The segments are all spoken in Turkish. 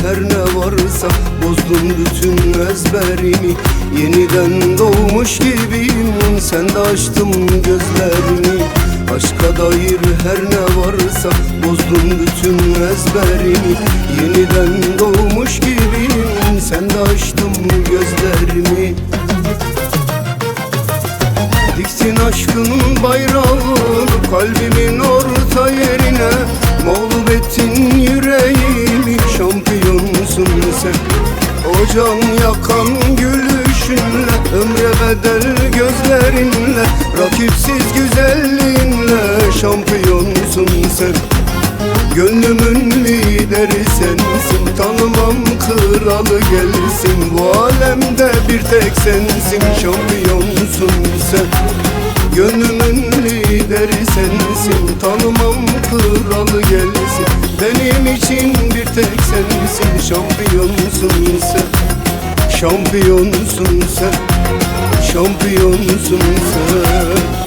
her ne varsa. Bozdun bütün ezberimi, yeniden doğmuş gibiyim. Sen de açtın gözlerimi. Aşka dair her ne varsa bozdun bütün ezberimi, yeniden doğmuş gibiyim. Sen de açtın gözlerimi. Diktin aşkın bayrağını kalbimin orta yerine. Mağlup ettin yüreğimi, şampiyonsun sen. O can yakan gülüşünle, ömre bedel gözlerinle, rakipsiz güzelliğinle şampiyonsun sen. Gönlümün lideri sensin, tanımam kralı gelsin. Bu alemde bir tek sensin, şampiyonsun sen. Gönlümün lideri sensin, tanımam kralı gelsin. Benim için bir tek sensin, şampiyonsun sen. Şampiyonsun sen, şampiyonsun sen.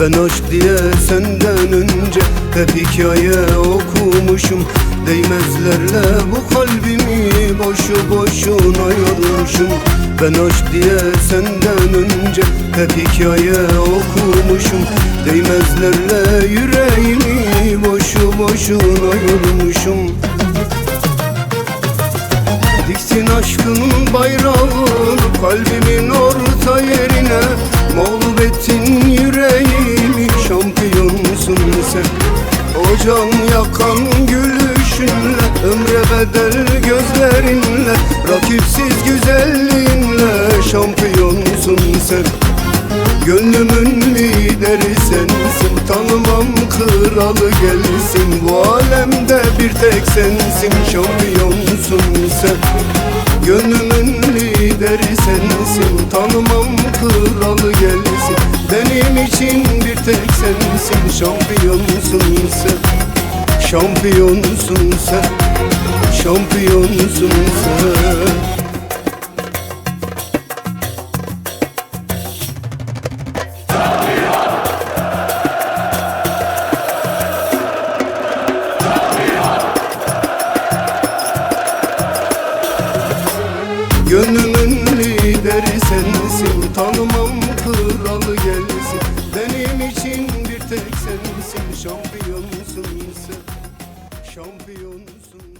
Ben aşk diye senden önce hep hikaye okumuşum. Değmezlerle bu kalbimi boşu boşuna yormuşum. Ben aşk diye senden önce hep hikaye okumuşum. Değmezlerle yüreğimi boşu boşuna yormuşum. Diktin aşkın bayrağını kalbimin orta yerine. Mağlup ettin yüreğimi, şampiyonsun sen. O can yakan gülüşünle, ömre bedel gözlerinle, rakipsiz güzelliğinle şampiyonsun sen. Gönlümün lideri sensin, tanımam kralı gelsin. Bu alemde bir tek sensin, şampiyonsun sen. Gönlümün lideri sensin, tanımam kralı gelsin. Benim için bir tek sensin, şampiyonsun sen. Şampiyonsun sen, şampiyonsun sen. Gönlümün lideri sensin, tanımam kralı gelsin. Benim için bir tek sensin, şampiyonsun sen. Şampiyon.